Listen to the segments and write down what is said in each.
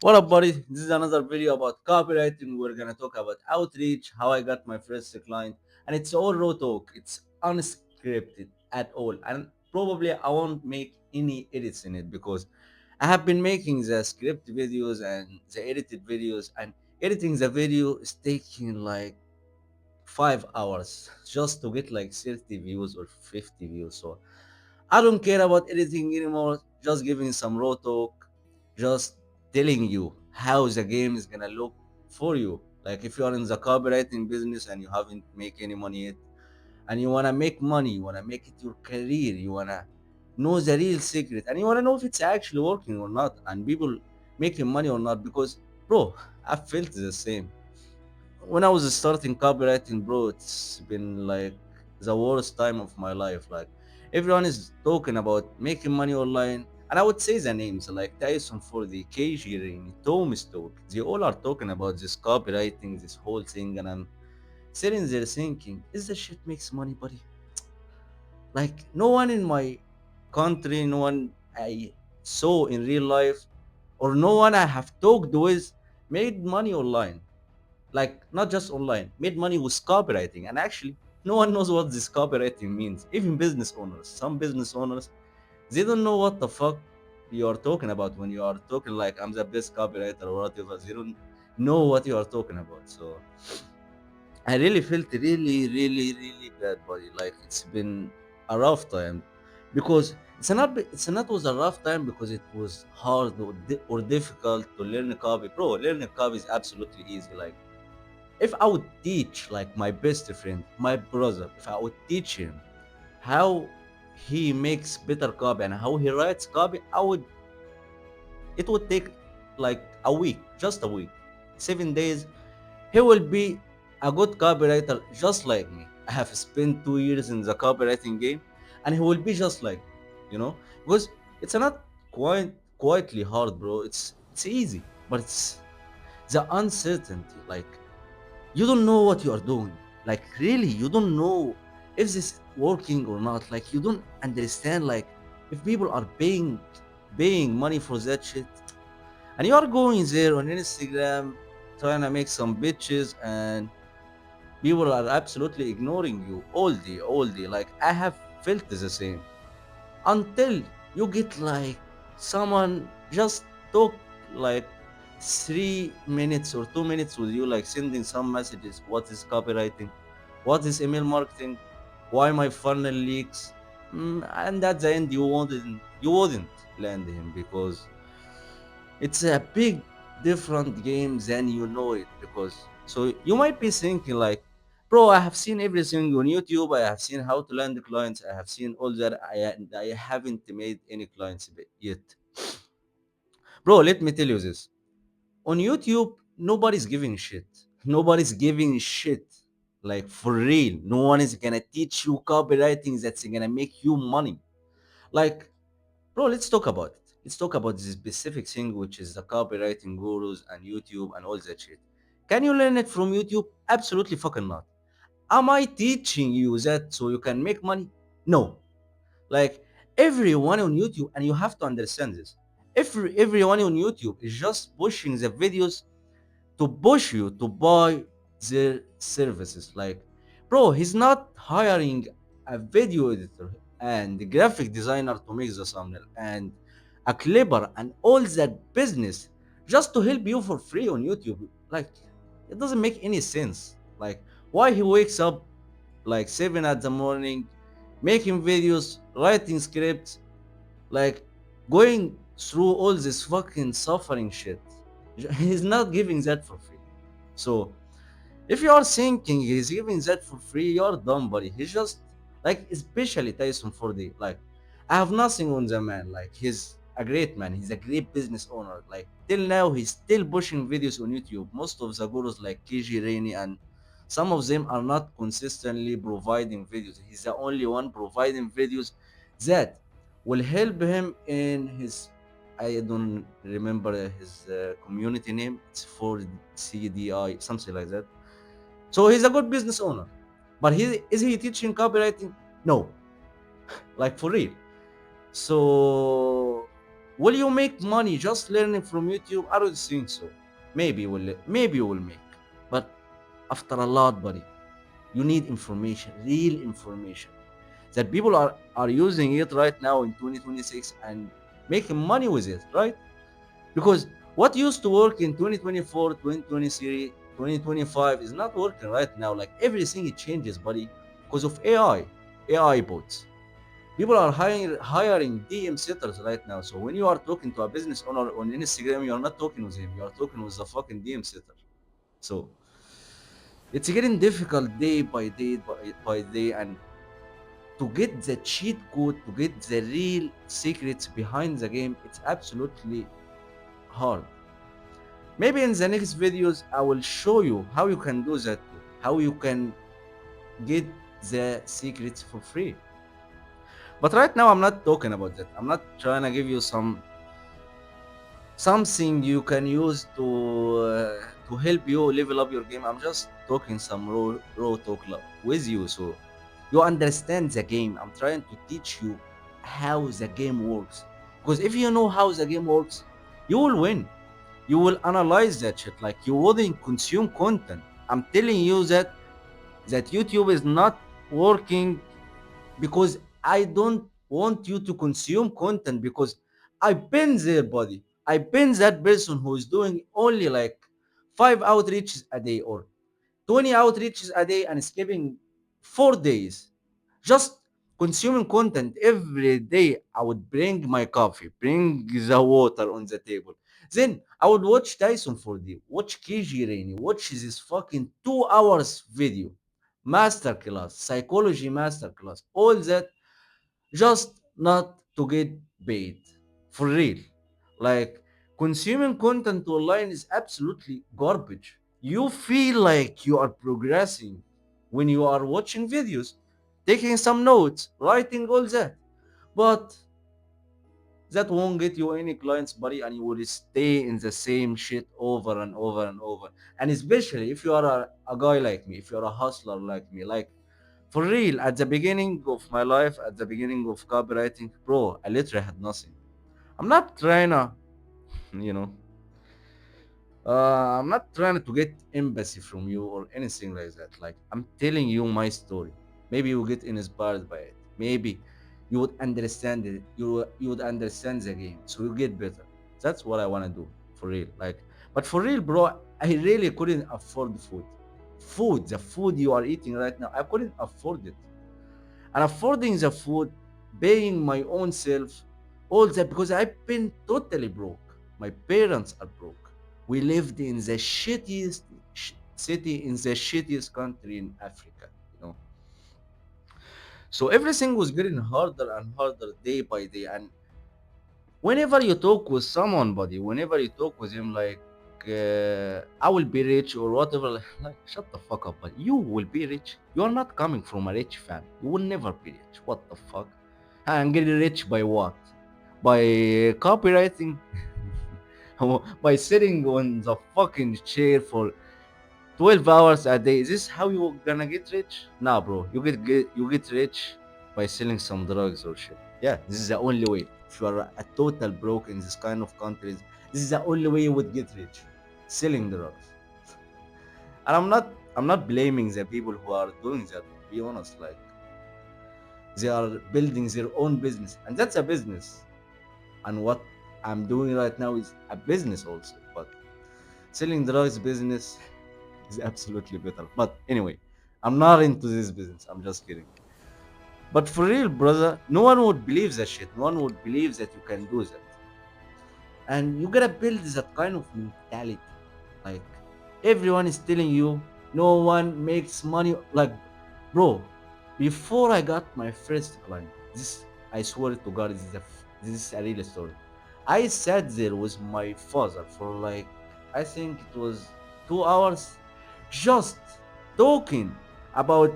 What up, buddy? This is another video about copywriting. We're gonna talk about outreach, how I got my first client, and it's all raw talk. It's unscripted at all, and probably I won't make any edits in it because I have been making the script videos and the edited videos, and editing the video is taking like 5 hours just to get like 30 views or 50 views. So I don't care about anything anymore. Just giving some raw talk, just telling you how the game is gonna look for you. Like if you are in the copywriting business and you haven't make any money yet, and you wanna make money, you wanna make it your career, you wanna know the real secret, and you wanna know if it's actually working or not, and people making money or not. Because, bro, I felt the same when I was starting copywriting, bro. It's been like the worst time of my life. Like everyone is talking about making money online, and I would say the names like Tyson for the KG Ring, Tom Stock. They all are talking about this copywriting, this whole thing, and I'm sitting there thinking, is this shit makes money, buddy? Like no one in my country, no one I saw in real life, or no one I have talked with made money online. Like not just online, made money with copywriting. And actually, no one knows what this copywriting means. Even business owners, some business owners, they don't know what the fuck you are talking about when you are talking like I'm the best copywriter or whatever. They don't know what you are talking about. So I really felt really bad, buddy. Like it's been a rough time because it's not was a rough time because it was hard or difficult to learn copy. Bro, learning copy is absolutely easy. Like if I would teach like my best friend, my brother, if I would teach him how he makes better copy and how he writes copy, it would take like a week, just a week, 7 days. He will be a good copywriter just like me. I have spent 2 years in the copywriting game, and he will be just like, because it's not quietly hard, bro. It's easy, but it's the uncertainty. Like you don't know what you are doing. Like really, you don't know if this is working or not. Like you don't understand like if people are paying money for that shit, and you are going there on Instagram trying to make some bitches, and people are absolutely ignoring you all day. Like I have felt the same until you get like someone just talk like 3 minutes or 2 minutes with you, like sending some messages. What is copywriting? What is email marketing? Why my funnel leaks? And at the end, you wouldn't land him because it's a big different game than you know it. Because so you might be thinking like, bro, I have seen everything on YouTube. I have seen how to land clients. I have seen all that. I haven't made any clients yet. Bro, let me tell you this. On YouTube, nobody's giving shit. Nobody's giving shit. Like for real. No one is gonna teach you copywriting that's gonna make you money. Like, bro, let's talk about it. Let's talk about this specific thing, which is the copywriting gurus and YouTube and all that shit. Can you learn it from YouTube? Absolutely fucking not. Am I teaching you that so you can make money? No. Like everyone on YouTube, and you have to understand this. Everyone on YouTube is just pushing the videos to push you to buy their services. Like, bro, he's not hiring a video editor and the graphic designer to make the thumbnail and a clipper and all that business just to help you for free on YouTube. Like, it doesn't make any sense. Like, why he wakes up like 7 at the morning, making videos, writing scripts, like going through all this fucking suffering shit. He's not giving that for free. So if you are thinking he's giving that for free, you're dumb, buddy. He's just like, especially Tyson 4D. Like, I have nothing on the man. Like, he's a great man. He's a great business owner. Like, till now, he's still pushing videos on YouTube. Most of the gurus like KG Rainey and some of them are not consistently providing videos. He's the only one providing videos that will help him in his, I don't remember his community name. It's for CDI, something like that. So he's a good business owner. But is he teaching copywriting? No, like for real. So Will you make money just learning from YouTube? I don't think so. Maybe you will make, but after a lot, buddy, you need information, real information that people are using it right now in 2026 and making money with it, right? Because what used to work in 2024, 2023, 2025 is not working right now. Like everything it changes, buddy, because of AI bots. People are hiring DM sitters right now. So when you are talking to a business owner on Instagram, you are not talking with him. You are talking with the fucking DM sitter. So it's getting difficult day by day, and to get the cheat code, to get the real secrets behind the game, it's absolutely hard. Maybe in the next videos, I will show you how you can do that too, how you can get the secrets for free. But right now, I'm not talking about that. I'm not trying to give you something you can use to help you level up your game. I'm just talking some raw talk with you, so you understand the game. I'm trying to teach you how the game works. Because if you know how the game works, you will win. You will analyze that shit. Like you wouldn't consume content. I'm telling you that YouTube is not working because I don't want you to consume content, because I've been there, buddy. I've been that person who is doing only like 5 outreaches a day or 20 outreaches a day and skipping 4 days. Just consuming content every day. I would bring my coffee, bring the water on the table. Then I would watch Tyson 4D, watch KG Rainey, watch this fucking 2 hours video, masterclass, psychology masterclass, all that just not to get paid. For real. Like consuming content online is absolutely garbage. You feel like you are progressing when you are watching videos, taking some notes, writing all that. But that won't get you any clients, buddy, and you will stay in the same shit over and over and over. And especially if you are a guy like me, if you're a hustler like me, like for real, at the beginning of my life, at the beginning of copywriting, bro, I literally had nothing. I'm not trying to, you know, I'm not trying to get empathy from you or anything like that. Like, I'm telling you my story. Maybe you get inspired by it. Maybe you would understand it. You would understand the game, so you get better. That's what I want to do for real. Like, but for real, bro, I really couldn't afford food. The food you are eating right now, I couldn't afford it. And affording the food, paying my own self, all that because I've been totally broke. My parents are broke. We lived in the shittiest city in the shittiest country in Africa, you know. So everything was getting harder and harder day by day. And whenever you talk with someone, buddy, whenever you talk with him, like, I will be rich or whatever, like, shut the fuck up, buddy. You will be rich. You are not coming from a rich family. You will never be rich. What the fuck? And getting rich by what? By copywriting? By sitting on the fucking chair for 12 hours a day. Is this how you gonna get rich? Nah, bro. You get rich by selling some drugs or shit. Yeah, this is the only way. If you are a total broke in this kind of countries, this is the only way you would get rich. Selling drugs. And I'm not blaming the people who are doing that. To be honest, like they are building their own business, and that's a business. And what I'm doing right now is a business also. But selling drugs business is absolutely better. But anyway, I'm not into this business. I'm just kidding. But for real, brother, no one would believe that shit. No one would believe that you can do that. And you gotta build that kind of mentality. Like everyone is telling you no one makes money. Like, bro, before I got my first client, this I swear to God, this is a real story. I sat there with my father for like I think it was 2 hours, just talking about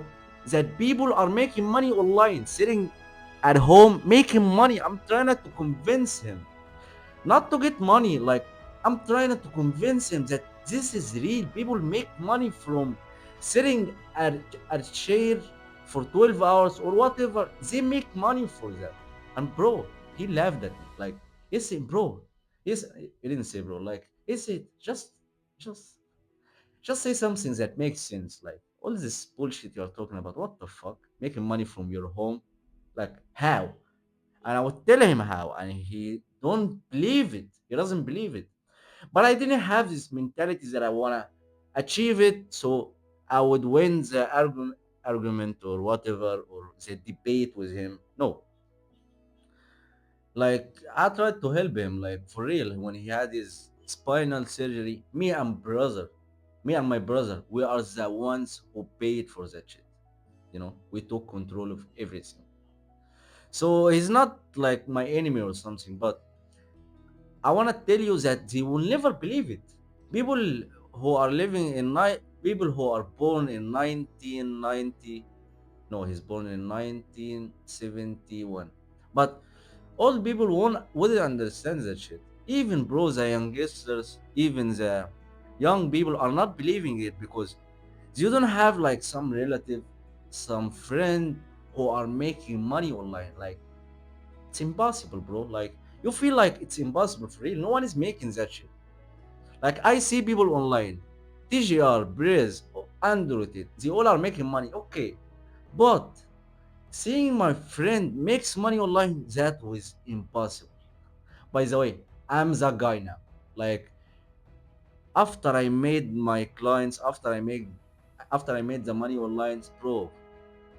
that people are making money online, sitting at home making money. I'm trying to convince him not to get money. Like I'm trying to convince him that this is real. People make money from sitting at a chair for 12 hours or whatever. They make money for that. And bro, he laughed at me. Like Is it, bro? Yes, he didn't say, bro. Like, is it just, just say something that makes sense? Like all this bullshit you're talking about. What the fuck? Making money from your home? Like how? And I would tell him how, and he don't believe it. He doesn't believe it. But I didn't have this mentality that I wanna achieve it, so I would win the argument or whatever, or the debate with him. No, like I tried to help him, like for real. When he had his spinal surgery, me and my brother, we are the ones who paid for that shit. You know, we took control of everything. So he's not like my enemy or something, but I want to tell you that they will never believe it. People who are living in people who are born in 1990, no, he's born in 1971. But all people wouldn't understand that shit. Even bro, the youngsters, even the young people are not believing it because you don't have like some relative, some friend who are making money online. Like it's impossible, bro. Like you feel like it's impossible for real. No one is making that shit. Like I see people online, TGR, Breeze, Android, they all are making money. Okay, but seeing my friend makes money online, that was impossible. By the way, I'm that guy now. Like after I made my clients, after I made the money online, bro,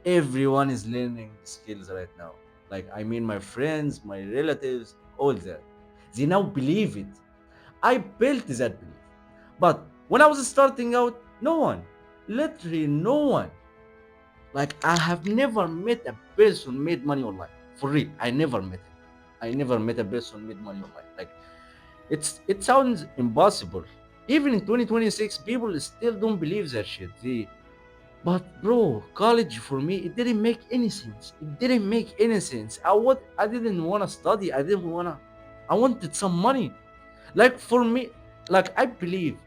everyone is learning skills right now. Like I mean my friends, my relatives, all that. They now believe it. I built that belief. But when I was starting out, no one, literally no one. Like I have never met a person made money online. For real, I never met him. I never met a person made money online. Like it sounds impossible. Even in 2026, people still don't believe that shit. But bro, college for me, it didn't make any sense. It didn't make any sense. I didn't wanna study. I wanted some money. Like for me, like I believe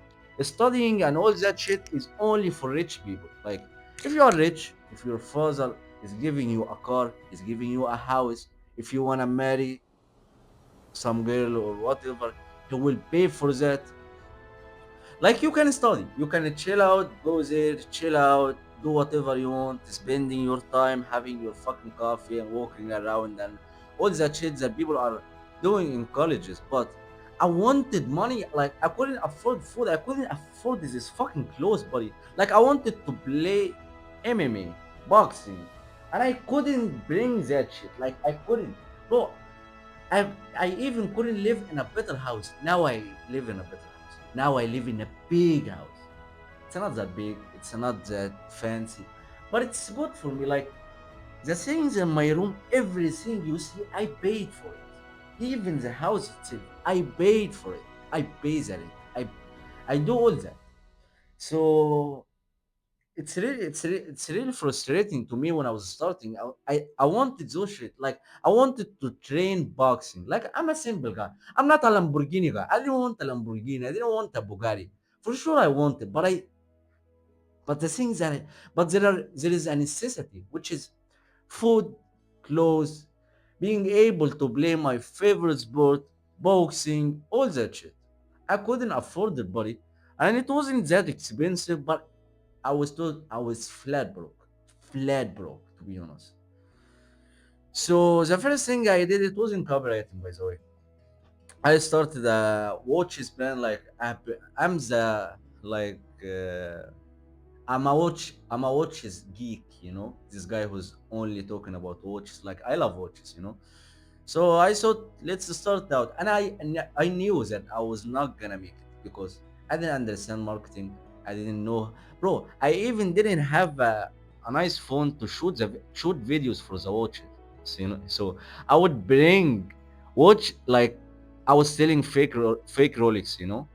studying and all that shit is only for rich people. Like if you are rich, if your father is giving you a car, is giving you a house, if you wanna marry some girl or whatever, he will pay for that. Like you can study, you can chill out, go there, chill out, do whatever you want, spending your time having your fucking coffee and walking around and all that shit that people are doing in colleges. But I wanted money, like I couldn't afford food, I couldn't afford this fucking clothes, buddy. Like I wanted to play MMA, boxing, and I couldn't bring that shit. Like I couldn't, bro. I even couldn't live in a better house. Now I live in a better house. Now I live in a big house. It's not that big, it's not that fancy, but it's good for me. Like the things in my room, everything you see, I paid for it. Even the house itself, I paid for it. I pay that it. I do all that. So it's really frustrating to me when I was starting. I wanted those shit. Like I wanted to train boxing. Like I'm a simple guy. I'm not a Lamborghini guy. I didn't want a Lamborghini. I didn't want a Bugatti. For sure I wanted, but the things that but there is a necessity, which is food, clothes, being able to play my favorite sport, boxing, all that shit. I couldn't afford it, buddy. And it wasn't that expensive, but I was flat broke to be honest. So the first thing I did, it wasn't copywriting, by the way. I started a watches brand. Like I'm the like I'm a watches geek, you know. This guy who's only talking about watches. Like I love watches, you know. So I thought let's start out, and I knew that I was not gonna make it because I didn't understand marketing. I didn't know, bro. I even didn't have a nice phone to shoot videos for the watches. So, you know, so I would bring watch like I was selling fake Rolex, you know.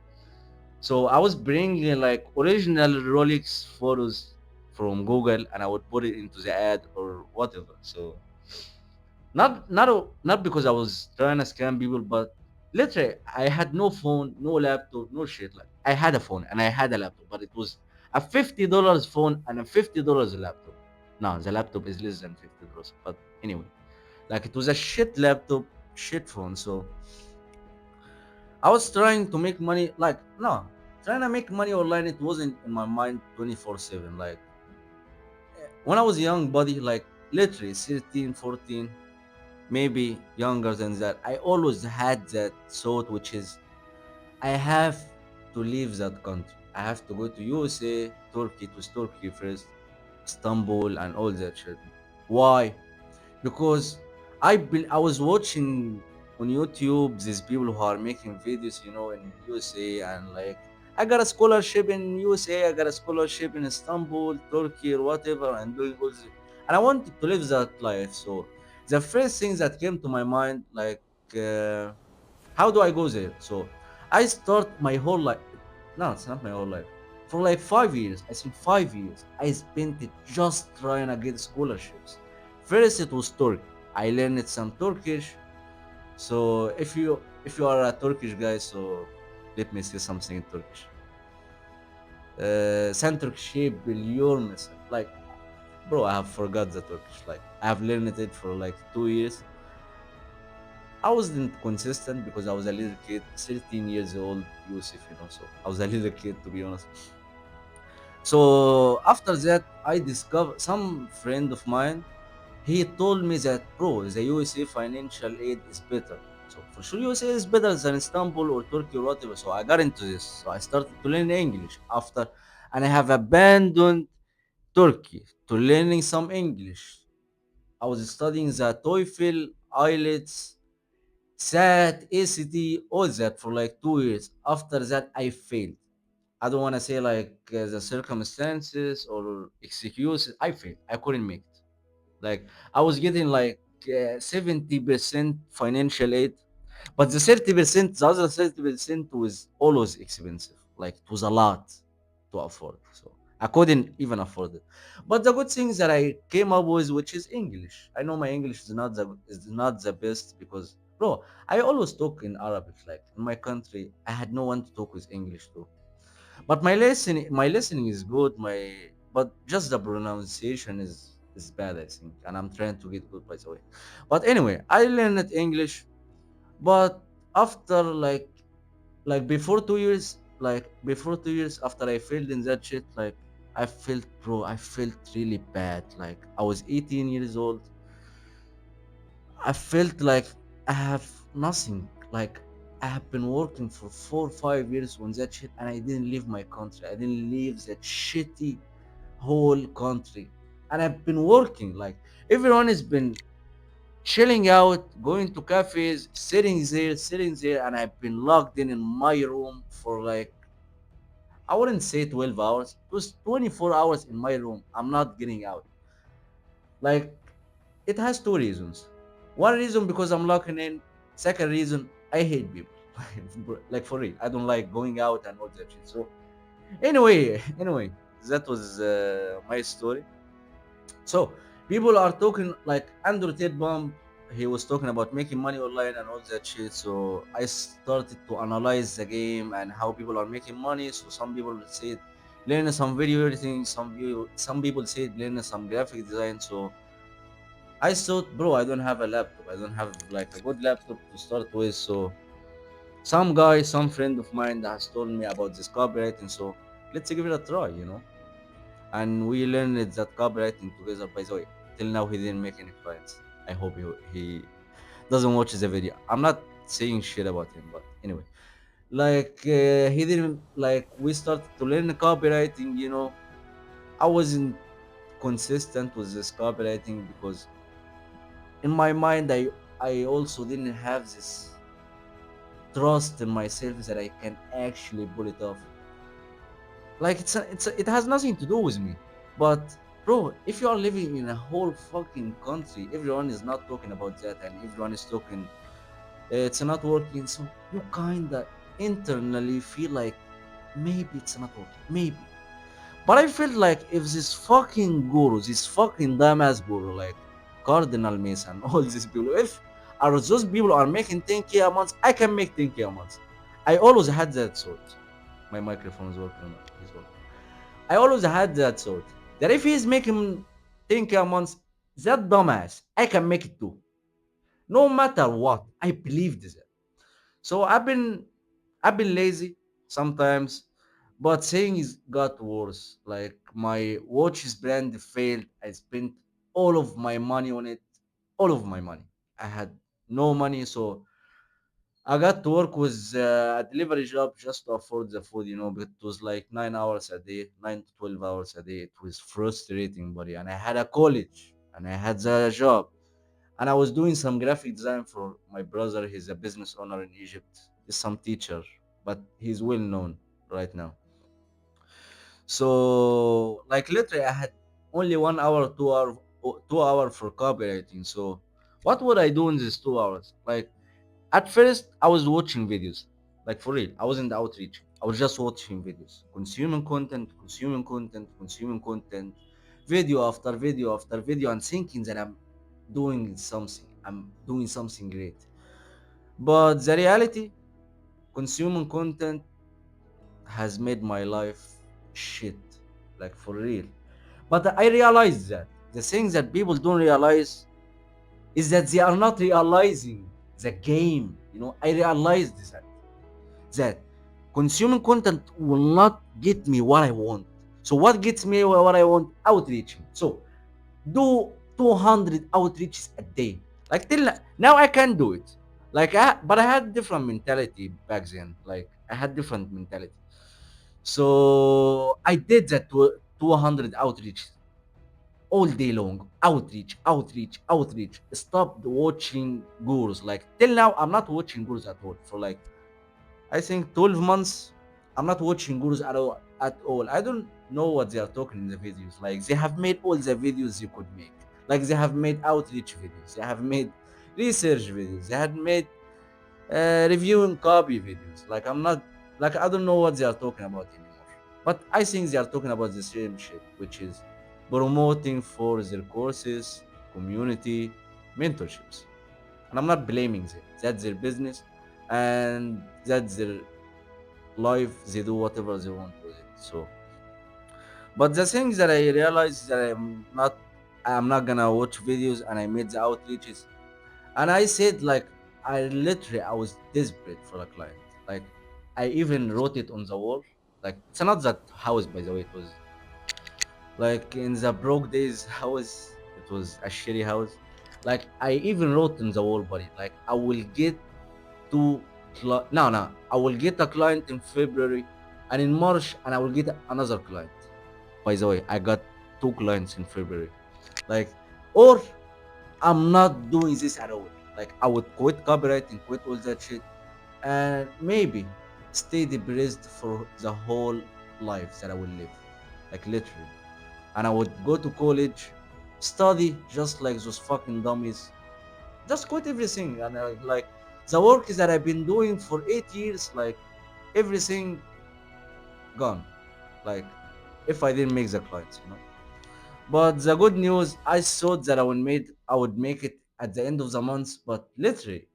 So I was bringing like original Rolex photos from Google, and I would put it into the ad or whatever. So not because I was trying to scam people, but literally I had no phone, no laptop, no shit. Like I had a phone and I had a laptop, but it was a $50 phone and a $50 laptop. No, the laptop is less than $50. But anyway, like it was a shit laptop, shit phone. So I was trying to make money, like, no, trying to make money online. It wasn't in my mind 24/7. Like, when I was young, buddy, like, literally 13, 14, maybe younger than that, I always had that thought, which is, I have to leave that country. I have to go to USA, Turkey, to Turkey first, Istanbul, and all that shit. Why? Because I was watching on YouTube these people who are making videos, in USA, and like, I got a scholarship in USA, I got a scholarship in Istanbul, Turkey, or whatever, and doing all this, and I wanted to live that life. So the first thing that came to my mind, like, uh, how do I go there? So I start my whole life. No, it's not my whole life. For like 5 years, I think 5 years, I spent it just trying to get scholarships. First, it was Turkey. I learned some Turkish. So if you are a Turkish guy, so let me say something in Turkish. Sen Turkish biliyor musun? Like, bro, I have forgot the Turkish. Like, I have learned it for like 2 years. I wasn't consistent because I was a little kid, 13 years old, Yusuf, so I was a little kid, to be honest. So after that, I discovered some friend of mine. He told me that, bro, the USA financial aid is better. So for sure, USA is better than Istanbul or Turkey or whatever. So I got into this. So I started to learn English after, and I have abandoned Turkey to learning some English. I was studying the TOEFL, IELTS, SAT, ACT, all that for like 2 years. After that, I failed. I don't want to say like the circumstances or excuses. I failed. I couldn't make it. Like, I was getting like 70% financial aid, but the 30%, the other 30% was always expensive. Like, it was a lot to afford. So I couldn't even afford it. But the good things that I came up with, which is English. I know my English is not the best because, bro, I always talk in Arabic. Like, in my country, I had no one to talk with English to. But my listening is good. But just the pronunciation is bad, I think, and I'm trying to get good, by the way. But anyway, I learned English. But after like before 2 years after I failed in that shit, like, I felt really bad. Like, I was 18 years old. I felt like I have nothing. Like, I have been working for 4 or 5 years on that shit, and I didn't leave my country. I didn't leave that shitty whole country. And I've been working. Like, everyone has been chilling out, going to cafes, sitting there, and I've been locked in my room for like, I wouldn't say 12 hours. It was 24 hours in my room. I'm not getting out. Like, it has two reasons. One reason, because I'm locking in. Second reason, I hate people. Like, for real, I don't like going out and all that shit. So anyway, that was my story. So people are talking like Andrew Tate Bomb. He was talking about making money online and all that shit. So I started to analyze the game and how people are making money. So some people said learn some video editing. Some people said learn some graphic design. So I thought, bro, I don't have a laptop. I don't have like a good laptop to start with. So some friend of mine that has told me about this copywriting. So let's give it a try. And we learned that copywriting together. By the way, till now he didn't make any clients. I hope he doesn't watch the video. I'm not saying shit about him, but anyway, like, he didn't, like, we started to learn copywriting. I wasn't consistent with this copywriting because in my mind I also didn't have this trust in myself that I can actually pull it off. Like, it has nothing to do with me. But, bro, if you are living in a whole fucking country, everyone is not talking about that, and everyone is talking, it's not working. So you kinda internally feel like maybe it's not working, maybe. But I feel like if this fucking dumbass guru, like Cardinal Mason, all these people, if are those people are making 10K a month, I can make 10K a month. I always had that thought. My microphone is working or not? It's working. I always had that thought that if he's making 10K a month, that dumbass, I can make it too. No matter what, I believed that. So I've been. I've been lazy sometimes, but things got worse. Like my watch's brand failed. I spent all of my money on it, all of my money. I had no money, so I got to work with a delivery job just to afford the food, but it was like 9 hours a day, 9 to 12 hours a day. It was frustrating, buddy. And I had a college and I had the job. And I was doing some graphic design for my brother. He's a business owner in Egypt. He's some teacher, but he's well known right now. So, like literally, I had only 1 hour, 2 hour for copywriting. So, what would I do in these 2 hours? Like, at first, I was watching videos. Like for real, I wasn't outreach. I was just watching videos, consuming content, video after video after video, and thinking that I'm doing something. I'm doing something great. But the reality, consuming content has made my life shit. Like for real. But I realized that the thing that people don't realize is that they are not realizing the game. I realized that consuming content will not get me what I want. So what gets me what I want? Outreaching. So do 200 outreaches a day. Like till now I can do it. But I had different mentality back then. Like I had different mentality. So I did that 200 outreaches all day long. Outreach, outreach, outreach. Stopped watching gurus. Like till now I'm not watching gurus at all for like I think 12 months. I'm not watching gurus at all. At all. I don't know what they are talking in the videos. Like they have made all the videos you could make. Like they have made outreach videos. They have made research videos. They had made reviewing copy videos. Like I'm not. Like I don't know what they are talking about anymore. But I think they are talking about the same shit, which is promoting for their courses, community, mentorships. And I'm not blaming them. That's their business, and that's their life. They do whatever they want with it. So, but the thing that I realized that I'm not gonna watch videos, and I made the outreaches, and I said like I was desperate for a client. Like I even wrote it on the wall. Like it's not that house, by the way. It was like in the broke days house. It was a shitty house. Like I even wrote in the wall, buddy. Like I will get no, I will get a client in February, and in March, and I will get another client. By the way, I got two clients in February. Like, or I'm not doing this at all. Like, I would quit copywriting, quit all that shit, and maybe stay depressed for the whole life that I will live. Like, literally. And I would go to college, study just like those fucking dummies, just quit everything. And like the work that I've been doing for 8 years, like everything gone. Like if I didn't make the clients. But the good news, I thought that I would make it at the end of the month, but literally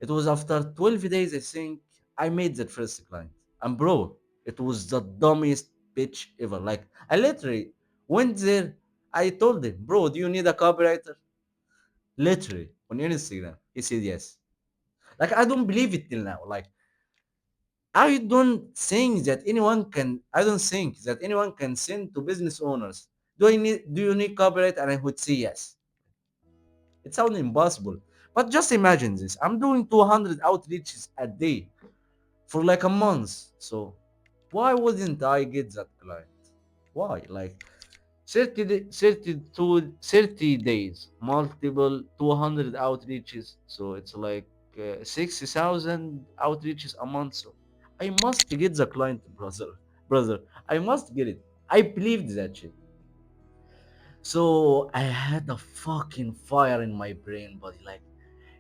it was after 12 days I think I made that first client. And bro, it was the dumbest bitch ever. Like I literally went there, I told him, bro, do you need a copywriter? Literally on Instagram. He said yes. Like I don't believe it till now. Like I don't think that anyone can send to business owners. Do you need copyright? And I would say yes. It sounds impossible. But just imagine this. I'm doing 200 outreaches a day for like a month. So why wouldn't I get that client? Why? Like 30 days, multiple 200 outreaches. So it's like 60,000 outreaches a month. So I must get the client, brother. Brother, I must get it. I believed that shit. So I had a fucking fire in my brain, buddy. Like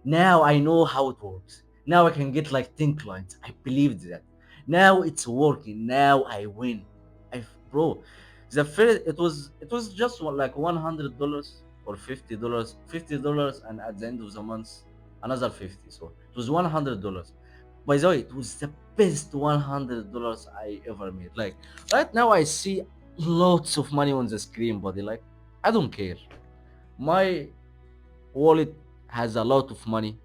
now I know how it works. Now I can get like 10 clients. I believed that. Now it's working. Now I win. Bro, the first it was just like $100 or $50, $50, and at the end of the month another 50. So it was $100. By the way, it was the best $100 I ever made. Like right now I see lots of money on the screen, buddy. Like I don't care. My wallet has a lot of money.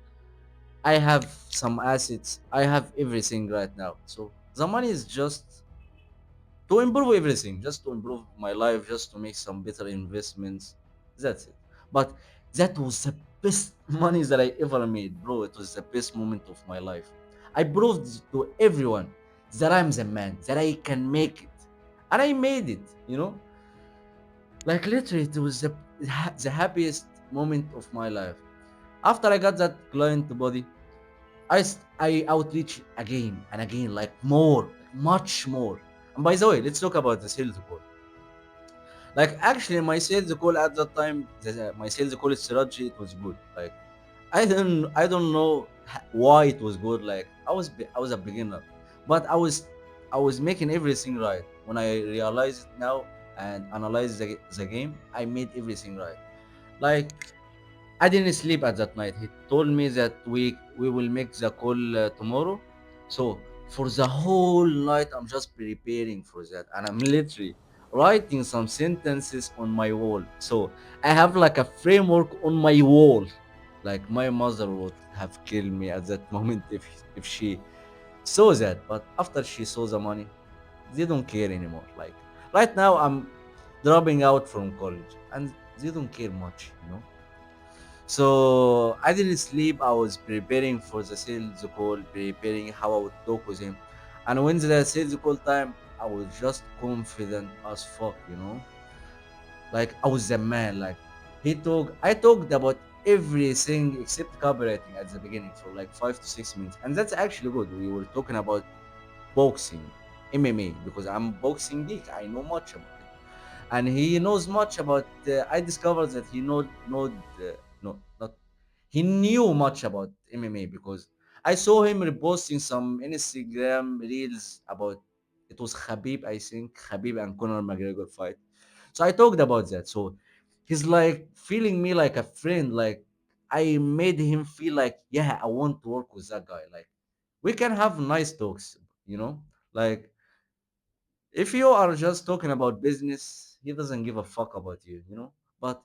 I have some assets. I have everything right now. So the money is just to improve everything, just to improve my life, just to make some better investments. That's it. But that was the best money that I ever made, bro. It was the best moment of my life. I proved to everyone that I'm the man, that I can make it. And I made it, you know? Like literally, it was the happiest moment of my life. After I got that client body, I outreach again and again, like more, like much more. And by the way, let's talk about the sales call. Like actually, my sales call at that time, my sales call strategy, it was good. Like I don't know why it was good. Like I was a beginner, but I was making everything right. When I realized it now and analyze the game, I made everything right. Like I didn't sleep at that night. He told me that we will make the call tomorrow. So for the whole night, I'm just preparing for that, and I'm literally writing some sentences on my wall. So I have like a framework on my wall. Like my mother would have killed me at that moment if she saw that. But after she saw the money, they don't care anymore. Like right now, I'm dropping out from college, and they don't care much, you know. So I didn't sleep. I was preparing for the sales call, preparing how I would talk with him. And when the sales call time, I was just confident as fuck, you know? Like I was the man. Like I talked about everything except copywriting at the beginning for like 5 to 6 minutes. And that's actually good. We were talking about boxing, MMA, because I'm boxing geek. I know much about it, and he knows much about. I discovered that he know no not he knew much about MMA because I saw him reposting some Instagram reels about it was Khabib, I think Khabib and Conor McGregor fight. So I talked about that. So he's like feeling me like a friend. Like I made him feel like, yeah, I want to work with that guy. Like we can have nice talks, you know? Like if you are just talking about business, he doesn't give a fuck about you, you know? But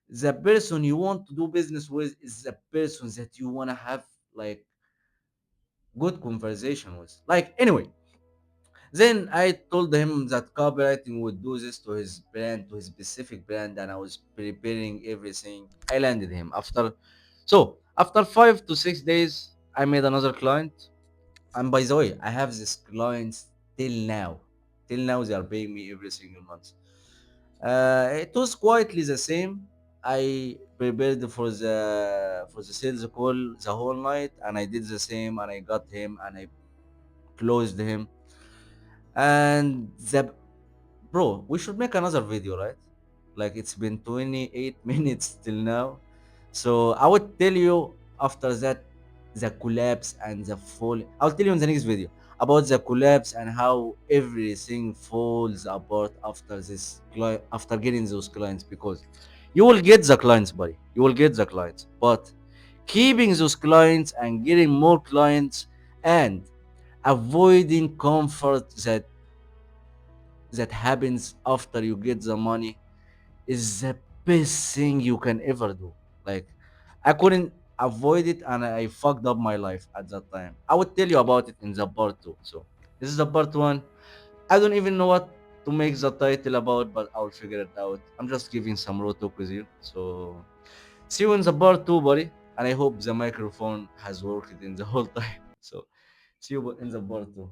the person you want to do business with is the person that you want to have like good conversation with. Like anyway, then I told him that copywriting would do this to his brand, to his specific brand, and I was preparing everything. I landed him after 5 to 6 days, I made another client. And by the way, I have these clients till now. Till now, they are paying me every single month. It was quietly the same. I prepared for the sales call the whole night, and I did the same, and I got him, and I closed him. And the bro, we should make another video, right? Like it's been 28 minutes till now. So I would tell you after that the collapse and the fall. I'll tell you in the next video about the collapse and how everything falls apart after after getting those clients, because you will get the clients, buddy. You will get the clients. But keeping those clients and getting more clients and avoiding comfort that happens after you get the money is the best thing you can ever do. Like I couldn't avoid it and I fucked up my life at that time. I would tell you about it in the part two. So this is the part one. I don't even know what to make the title about, but I'll figure it out. I'm just giving some raw talk with you. So see you in the part two, buddy. And I hope the microphone has worked in the whole time. So see you in the part two.